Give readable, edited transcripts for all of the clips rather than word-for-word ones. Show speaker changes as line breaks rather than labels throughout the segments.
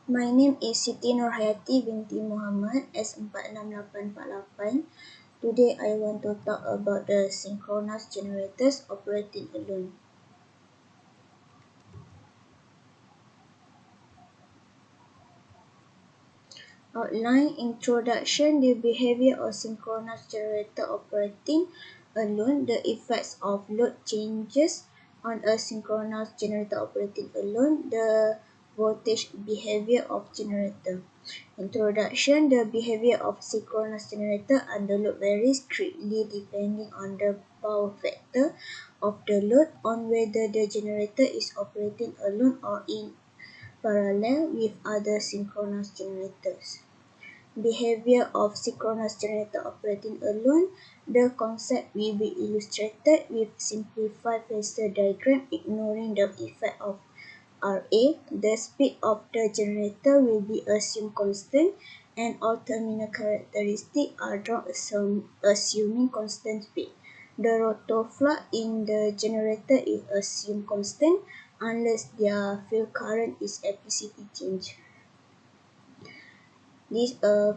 My name is Siti Norhayati binti Muhammad S4688. Today I want to talk about the synchronous generators operating alone. Outline introduction. The behavior of synchronous generator operating alone. The effects of load changes on a synchronous generator operating alone. The voltage behavior of generator. Introduction. The behavior of synchronous generator under load varies greatly depending on the power factor of the load, on whether the generator is operating alone or in parallel with other synchronous generators. Behavior of synchronous generator operating alone. The concept will be illustrated with simplified phasor diagram ignoring the effect of Ra. The speed of the generator will be assumed constant and all terminal characteristics are drawn assuming constant speed. The rotor flux in the generator is assumed constant unless their field current is electricity change. This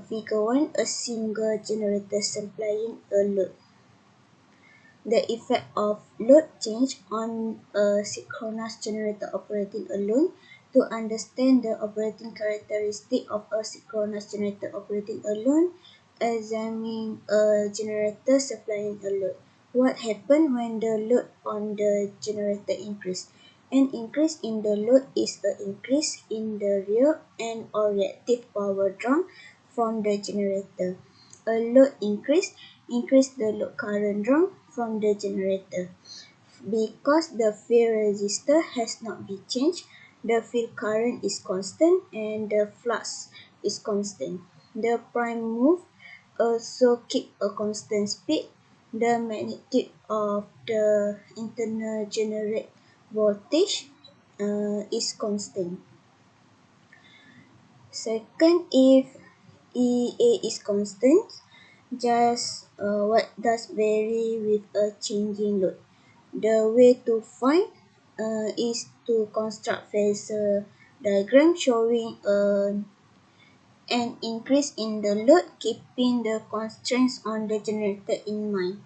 figure 1, a single generator supplying a load. The effect of load change on a synchronous generator operating alone. To understand the operating characteristic of a synchronous generator operating alone, examine a generator supplying a load. What happens when the load on the generator increases? An increase in the load is an increase in the real and or reactive power drawn from the generator. A load increase the load current drawn from the generator. Because the field resistor has not been changed, the field current is constant and the flux is constant. The prime move also keep a constant speed. The magnitude of the internal generate voltage is constant. Second, if EA is constant, just what does vary with a changing load. The way to find is to construct phasor diagram showing an increase in the load, keeping the constraints on the generator in mind.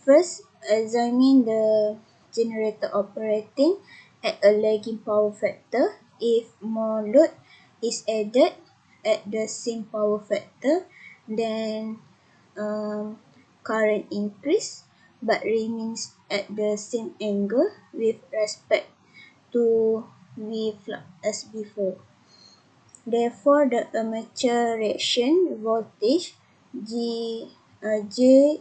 First, examine the generator operating at a lagging power factor. If more load is added at the same power factor, then current increase but remains at the same angle with respect to V flux as before. Therefore, the armature reaction voltage Jx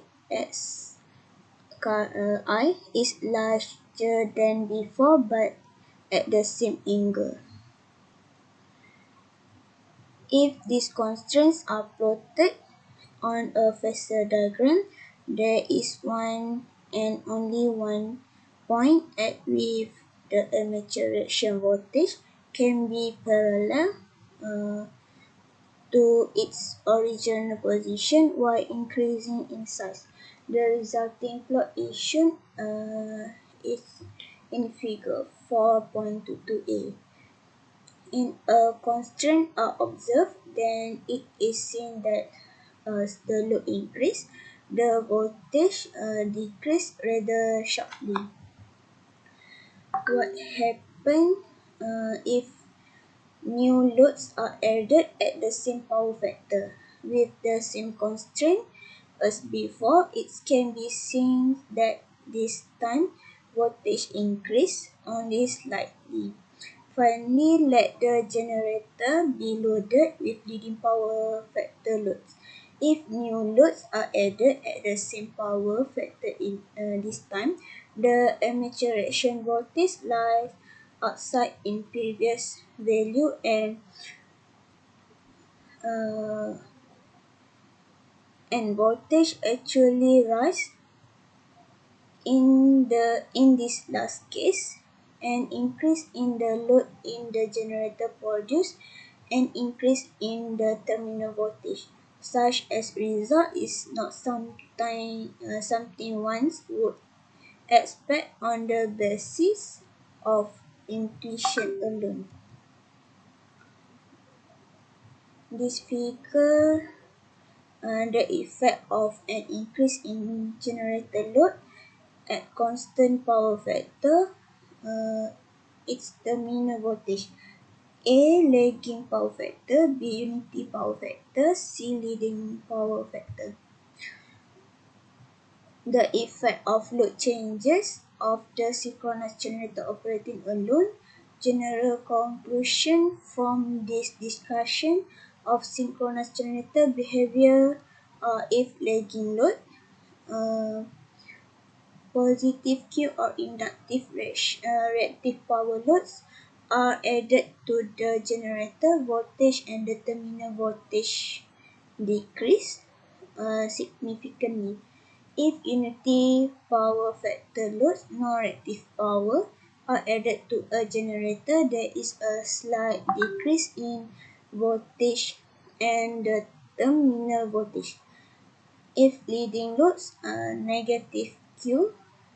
I is larger than before but at the same angle. If these constraints are plotted on a phasor diagram, there is one and only one point at which the armature reaction voltage can be parallel to its original position while increasing in size. The resulting plot is shown is in figure 4.22a. If a constraint are observed, then it is seen that as the load increase, the voltage decrease rather sharply. What happens if new loads are added at the same power factor with the same constraint as before? It can be seen that this time voltage increase only slightly. Finally, let the generator be loaded with leading power factor loads. If new loads are added at the same power factor in this time, the armature reaction voltage lies outside in previous value uh, and voltage actually rise in this last case. An increase in the load in the generator produce an increase in the terminal voltage. Such as result is not something one would expect on the basis of intuition alone. This figure the effect of an increase in generator load at constant power factor, its terminal voltage. A lagging power factor, B unity power factor, C leading power factor. The effect of load changes of the synchronous generator operating alone. General conclusion from this discussion of synchronous generator behavior if lagging load, uh, positive Q or inductive reactive power loads are added to the generator, voltage and the terminal voltage decrease significantly. If unity power factor loads, non-reactive power, are added to a generator, there is a slight decrease in voltage and the terminal voltage. If leading loads, negative Q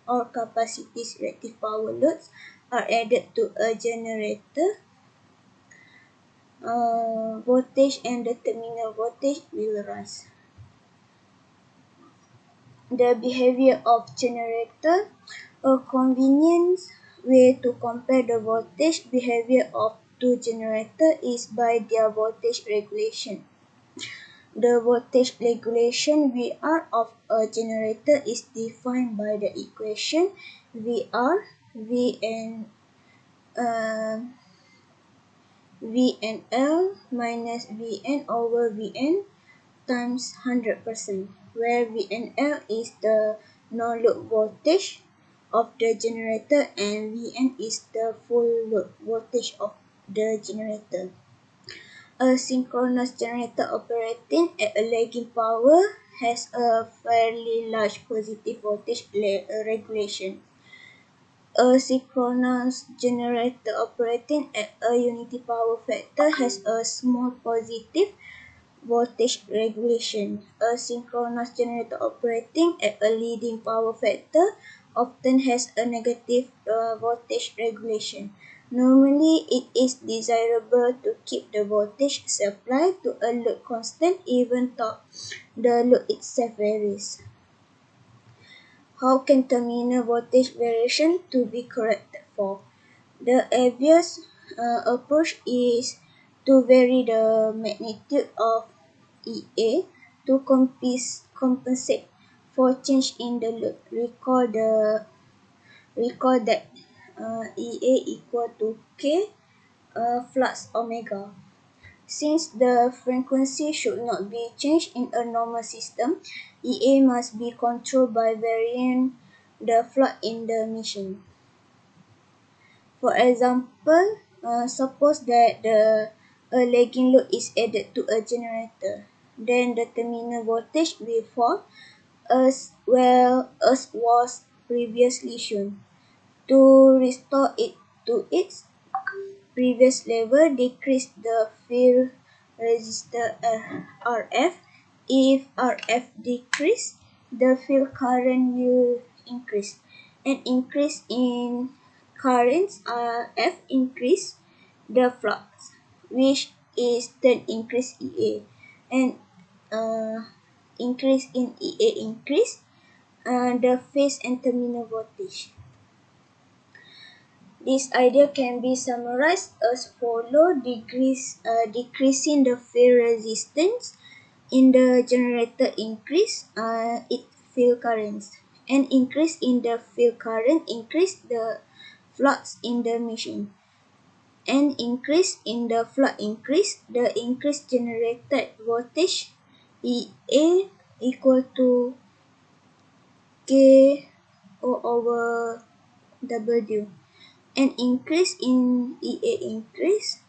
or capacities reactive power loads are added to a generator, voltage and the terminal voltage will rise. The behavior of generator, a convenient way to compare the voltage behavior of two generators is by their voltage regulation. The voltage regulation VR of a generator is defined by the equation VR uh, VNL minus Vn over Vn times 100%, where VNL is the no-load voltage of the generator and Vn is the full load voltage of the generator. A synchronous generator operating at a lagging power has a fairly large positive voltage regulation. A synchronous generator operating at a unity power factor has a small positive voltage regulation. A synchronous generator operating at a leading power factor often has a negative voltage regulation. Normally, it is desirable to keep the voltage supply to a load constant even though the load itself varies. How can terminal voltage variation to be corrected for? The obvious approach is to vary the magnitude of EA to compensate for change in the load. Recall that EA equal to K flux omega. Since the frequency should not be changed in a normal system, EA must be controlled by varying the flux in the machine. For example, suppose that a lagging load is added to a generator, then the terminal voltage will fall as well as was previously shown. To restore it to its previous level, decrease the field resistor RF. If RF decrease, the field current will increase. An increase in currents RF increase the flux, which is then increase EA. And increase in EA increase the phase and terminal voltage. This idea can be summarized as follows: decreasing the field resistance in the generator increase its field currents. An increase in the field current increase the flux in the machine. An increase in the flux increase the increased generated voltage EA equal to K O over W. An increase in EA increase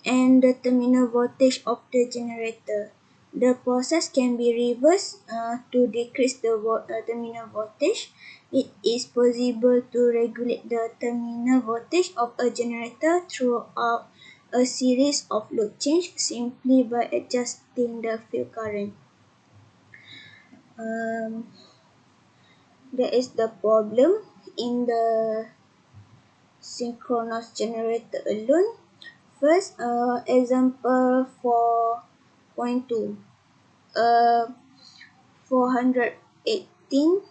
and the terminal voltage of the generator. The process can be reversed to decrease the terminal voltage. It is possible to regulate the terminal voltage of a generator throughout a series of load change simply by adjusting the field current. There is the problem in the synchronous generator alone. First, example 4.2. Uh, 418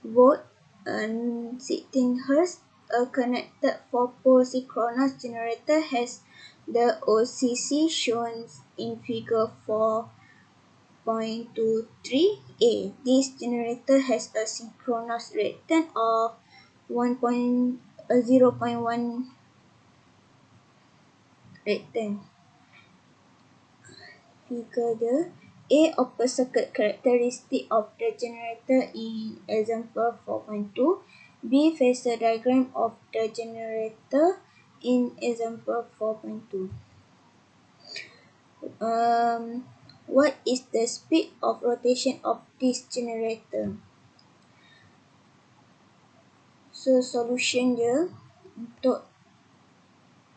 volt and 16 Hz. A connected 4-pole synchronous generator has the OCC shown in figure 4.23a. This generator has a synchronous reactance of 0.1 reactance. Figure the A open circuit characteristic of the generator in example 4.2. B phasor diagram of the generator in example 4.2. What is the speed of rotation of this generator? So solution dia untuk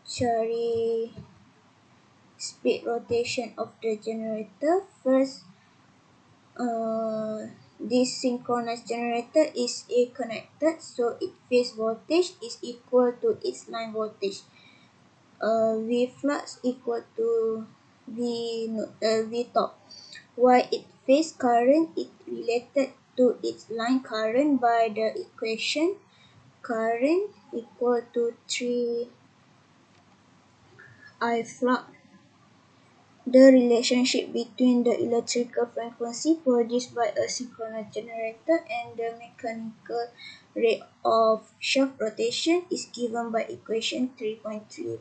cari speed rotation of the generator, first this synchronous generator is A connected, so its phase voltage is equal to its line voltage. V flux equal to V top. While its phase current is related to its line current by the equation current equal to 3I flux. The relationship between the electrical frequency produced by a synchronous generator and the mechanical rate of shaft rotation is given by equation 3.34.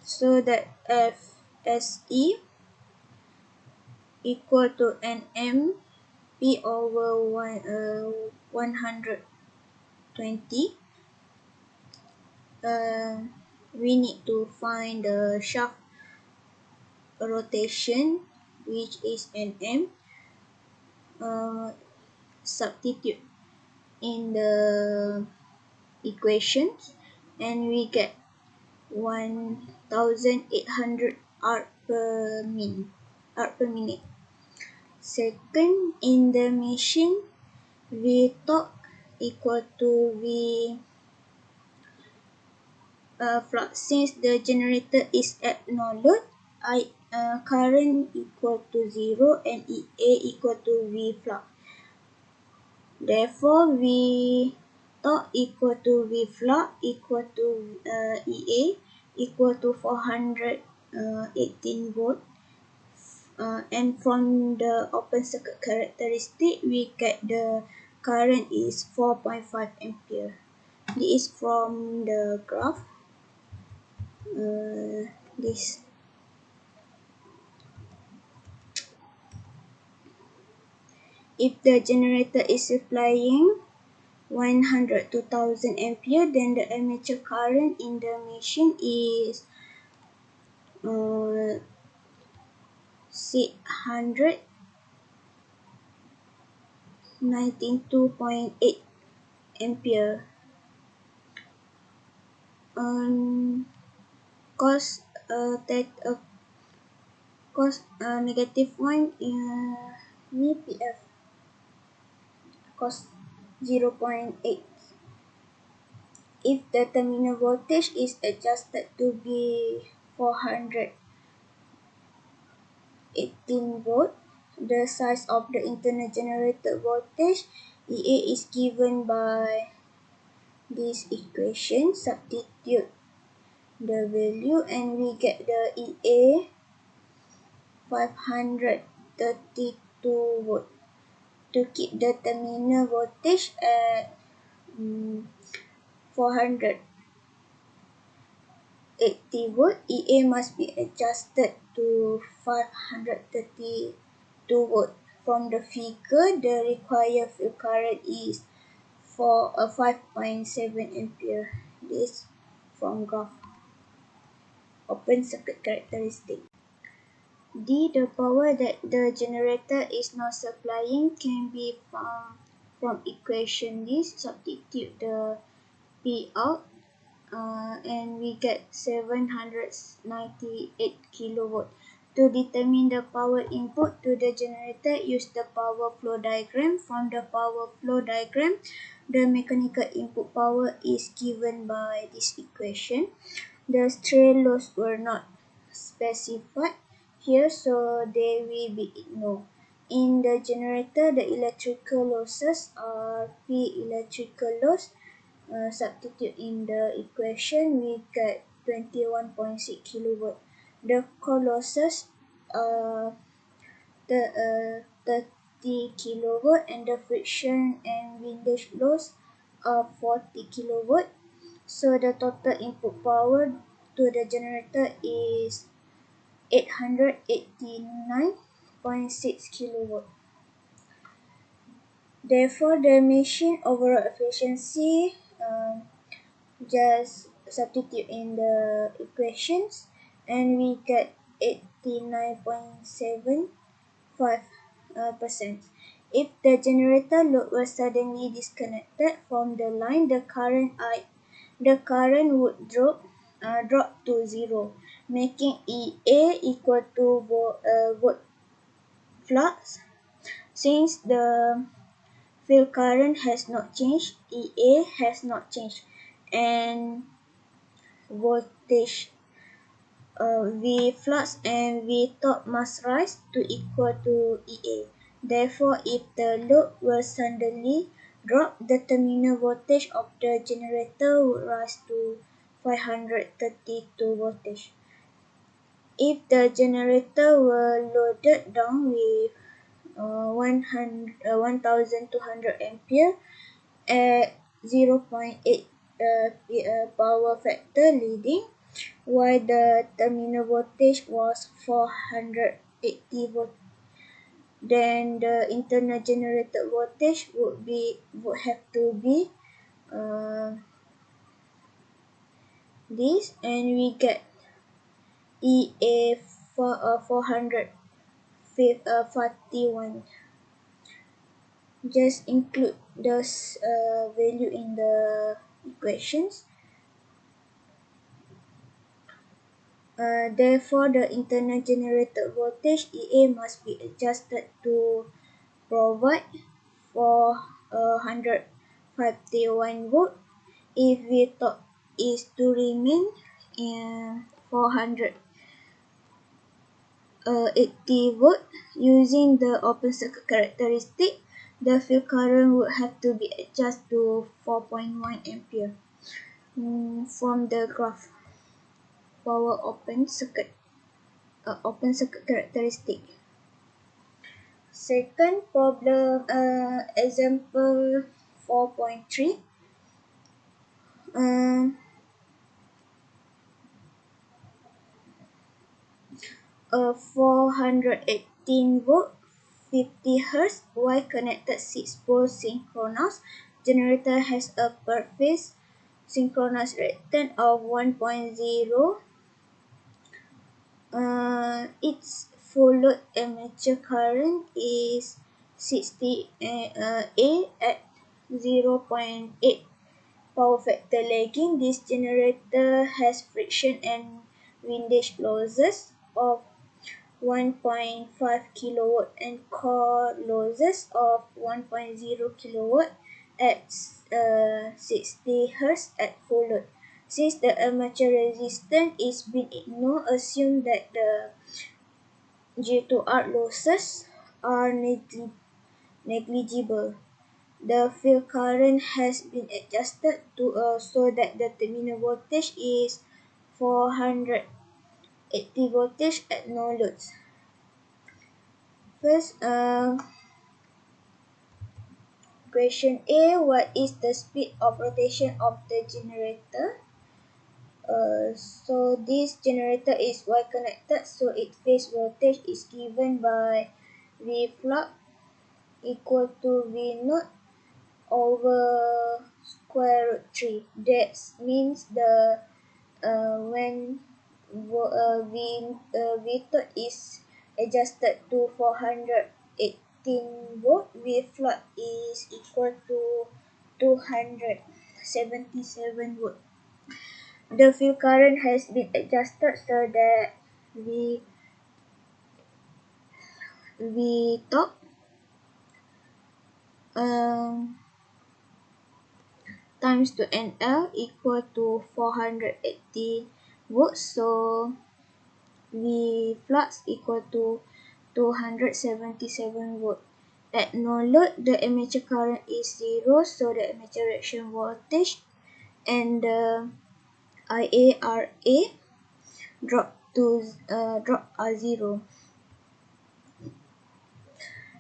So that FSE equal to Nm P over 120. We need to find the shaft rotation, which is Nm. Substitute in the equations and we get 1800 arc per minute. Second, in the machine, V torque equal to V flux. Since the generator is at no load, current equal to 0 and EA equal to V flux. Therefore, V torque equal to V flux equal to EA equal to 418 volt. And from the open circuit characteristic, we get the current is 4.5 ampere. This is from the graph. This. If the generator is supplying 100 to 1000 ampere, then the armature current in the machine is 692.8 ampere. Cos negative 1 ni PF cos 0.8. If the terminal voltage is adjusted to be 418 volt, the size of the internal generator voltage EA is given by this equation. Substitute the value and we get the EA 532 volt. To keep the terminal voltage at 480 volt, EA must be adjusted to 532 volt. From the figure, the required field current is 5.7 ampere. This from graph. Open circuit characteristic. D, the power that the generator is not supplying can be found from equation this. Substitute the P out and we get 798 kilovolt. To determine the power input to the generator, use the power flow diagram. From the power flow diagram, the mechanical input power is given by this equation. The stray loss were not specified here, so they will be ignored. In the generator, the electrical losses are P electrical loss. Substitute in the equation, we get 21.6 kilowatt. The core losses are 30 kilowatt, and the friction and windage loss are 40 kilowatt. So the total input power to the generator is 889.6 kilowatt. Therefore, the machine overall efficiency, just substitute in the equations, and we get 89.75%. If the generator load was suddenly disconnected from the line, the current would drop to zero, making EA equal to volt flux. Since the field current has not changed, EA has not changed, and voltage V flux and V top must rise to equal to EA. Therefore, if the load will suddenly drop, the terminal voltage of the generator would rise to 532 voltage. If the generator were loaded down with 1200 ampere at 0.8 power factor leading, while the terminal voltage was 480 volt, then the internal generated voltage would have to be this, and we get EA for 441. Just include those value in the equations. Therefore, the internal generated voltage EA must be adjusted to provide 451 volt. If we thought is to remain in 480 volt using the open circuit characteristic, the field current would have to be adjusted to 4.1 ampere. From the graph, power open circuit characteristic. Second problem, example 4.3. A 418 volt 50 Hz Y connected 6-pole synchronous generator has a per phase synchronous reactance of 1.0. Its full load armature current is 60 A at 0.8 power factor lagging. This generator has friction and windage losses of 1.5 kilowatt and core losses of 1.0 kilowatt at 60 Hz at full load. Since the armature resistance is being ignored, assume that the G2R losses are negligible. The field current has been adjusted to so that the terminal voltage is 480 voltage at no loads. First, question A, what is the speed of rotation of the generator? So this generator is Y connected, so its phase voltage is given by V flux equal to V naught over square root 3. That means the when V thought is adjusted to 418 volt, V flux is equal to 277 volt. The field current has been adjusted so that V V top times to NL equal to 480 volts. So V flux equal to 277 volt. At no load, the armature current is 0, so the armature reaction voltage and the IARA drop are 0.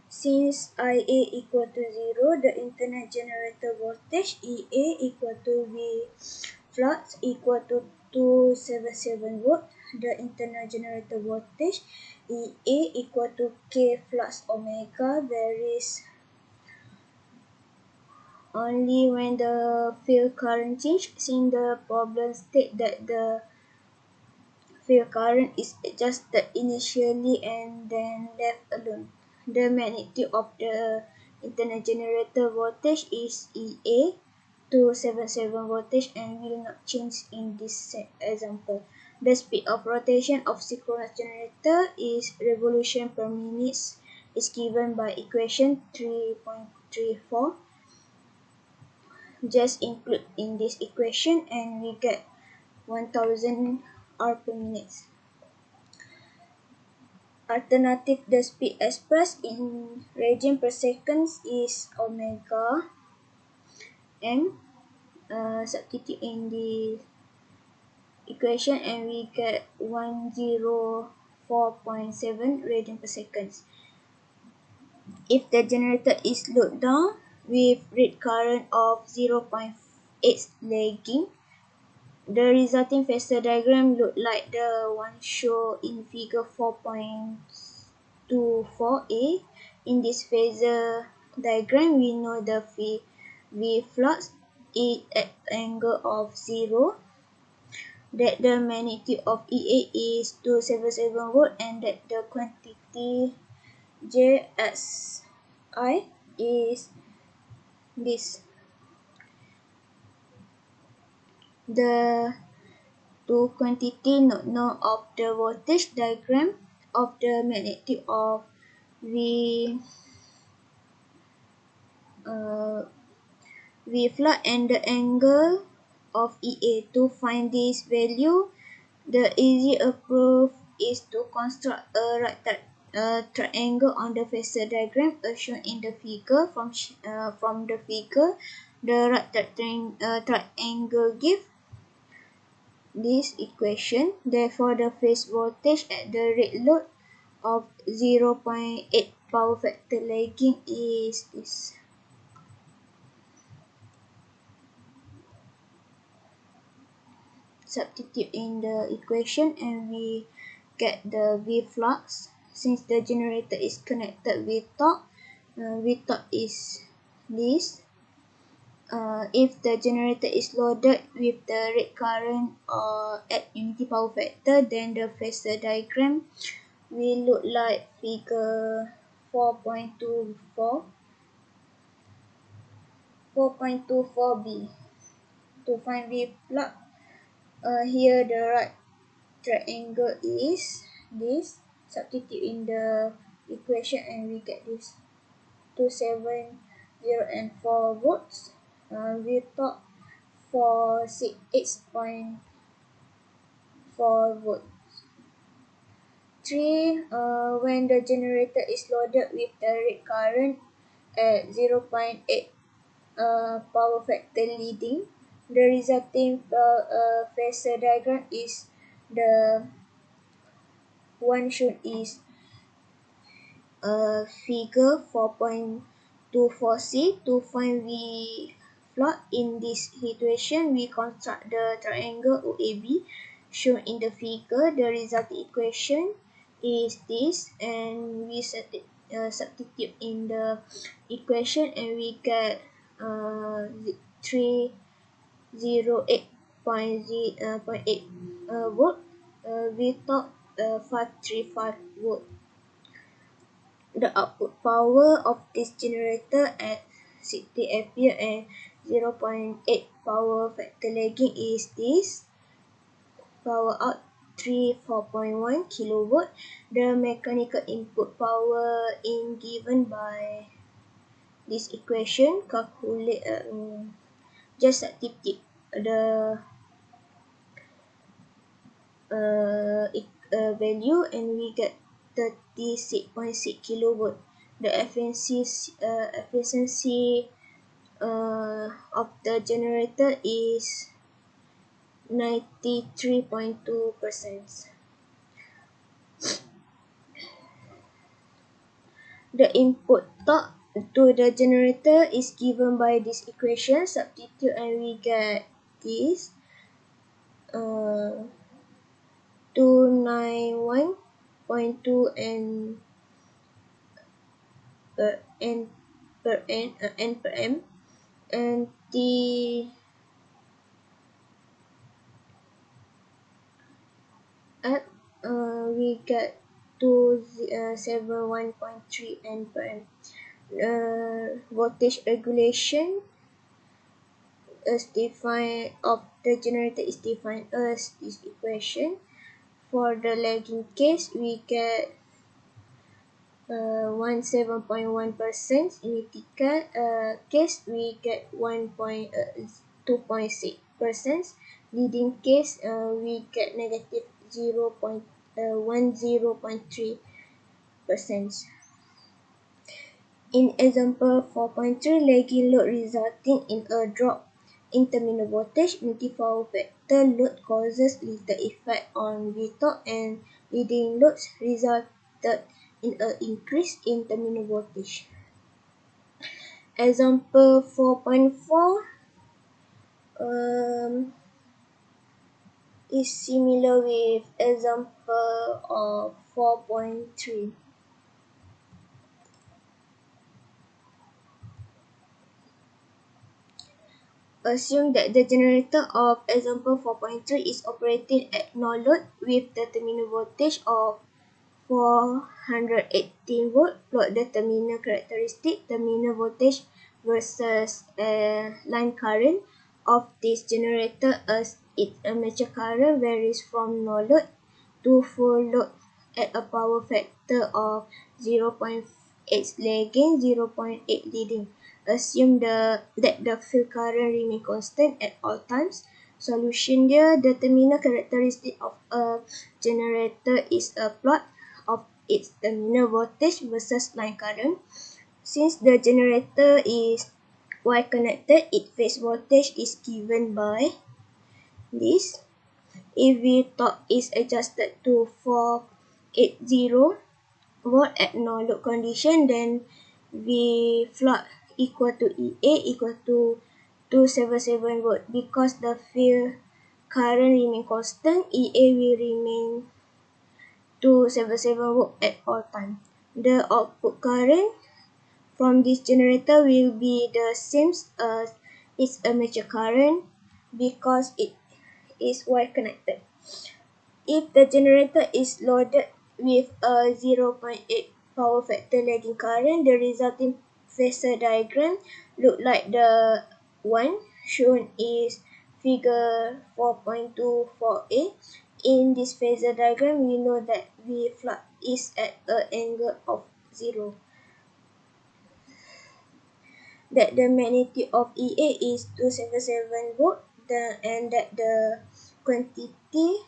Since IA equal to 0, the internal generator voltage EA equal to V flux equal to 277 volt. The internal generator voltage EA equal to K flux omega varies only when the field current change. Since the problem state that the field current is adjusted initially and then left alone. The magnitude of the internal generator voltage is EA 277 voltage and will not change in this example. The speed of rotation of synchronous generator is revolution per minute is given by equation 3.34. Just include in this equation and we get 1000 R per minute. Alternative, the speed expressed in radian per second is omega m. Substitute in the equation and we get 104.7 radian per second. If the generator is load down with rate current of 0.8 lagging, the resulting phasor diagram look like the one shown in figure 4.24a. In this phasor diagram, we know the V flux is at angle of 0, that the magnitude of EA is 277 volt, and that the quantity JSI is this. The two quantity not known of the voltage diagram of the magnitude of V flux and the angle of EA. To find this value, the easy approach is to construct a right triangle on the phasor diagram as shown in the figure. From the figure, the right triangle gives this equation. Therefore, the phase voltage at the rate load of 0.8 power factor lagging is this. Substitute in the equation and we get the V flux. Since the generator is connected with top, V top is this. If the generator is loaded with the rate current at unity power factor, then the phasor diagram will look like figure 4.24b. To find V flux, here the right triangle is this. Substitute in the equation and we get this 270 and 4 volts. We thought for 8.4 volts. 3. When the generator is loaded with the rate current at 0.8 power factor leading, the resulting phasor diagram is the one shown is figure 4.24c. To find V flux in this situation, we construct the triangle OAB shown in the figure. The resulting equation is this, and we substitute in the equation and we get 308.8 volt. We thought 535 volt. The output power of this generator at 60 ampere and 0.8 power factor lagging is this. Power out 4.1 kilowatt. The mechanical input power in given by this equation. Calculate just a tip the value, and we get 36.6 kilowatt. The efficiency of the generator is 93.2%. The input torque to the generator is given by this equation. Substitute and we get this 291.2 n per m, and the at we get 271.3 n per m. Voltage regulation as defined of the generator is defined as this equation. For the lagging case, we get 17.1%. In critical case, we get 2.6%. Leading case, we get negative 10.3%. In example 4.3, lagging load resulting in a drop in terminal voltage, negative power factor load causes little effect on V-torque, and leading loads resulted in an increase in terminal voltage. Example 4.4 is similar with example of 4.3. Assume that the generator of example 4.3 is operating at no load with the terminal voltage of 418 volt. Plot the terminal characteristic, terminal voltage versus line current of this generator, as its armature current varies from no load to full load at a power factor of 0.8 lagging, 0.8 leading. Assume that the field current remain constant at all times. Solution dia, the terminal characteristic of a generator is a plot of its terminal voltage versus line current. Since the generator is Y connected, its phase voltage is given by this. If V-torque is adjusted to 480 volt at no load condition, then V float equal to EA equal to 277 volt. Because the field current remain constant, EA will remain 277 volt at all time. The output current from this generator will be the same as its armature current because it is Y connected. If the generator is loaded with a 0.8 power factor lagging current, the resulting phasor diagram look like the one shown is figure 4.24a. In this phasor diagram, we know that V float is at an angle of 0. That the magnitude of EA is 277 volt, and that the quantity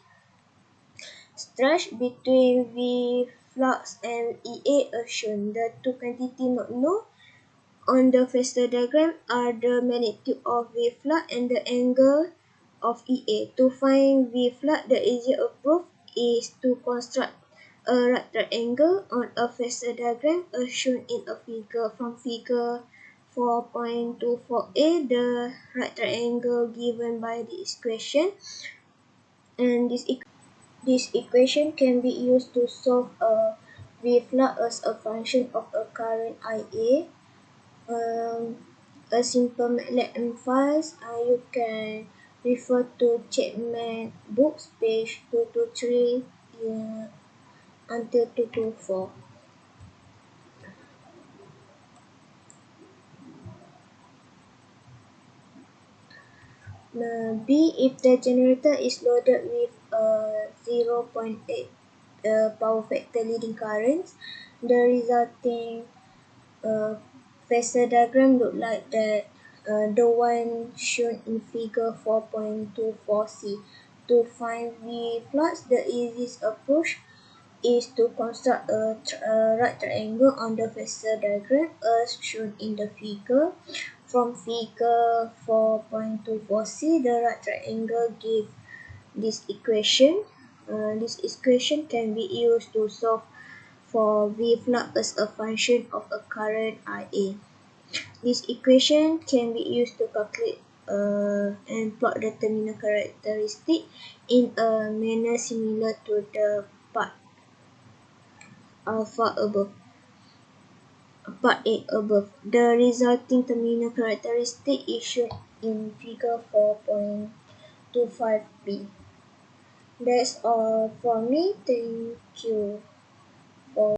stretched between V flux and EA are shown. The two quantities not known on the phasor diagram are the magnitude of V flux and the angle of EA. To find V flux, the easier approach is to construct a right triangle on a phasor diagram as shown in a figure. From figure 4.24a, the right triangle given by this equation, and this equation can be used to solve a V flux as a function of a current IA. A simple MATLAB files, you can refer to Chapman books, page 223 until 224. B. If the generator is loaded with 0.8 power factor leading currents. The resulting phasor diagram look like that, the one shown in figure 4.24c. To find V plots, the easiest approach is to construct a right triangle on the phasor diagram as shown in the figure. From figure 4.24c, the right triangle gives this equation. This equation can be used to solve for V flux as a function of a current IA. This equation can be used to calculate and plot the terminal characteristic in a manner similar to the alpha above, part A above. The resulting terminal characteristic is shown in figure 4.25b. That's all for me. Thank you.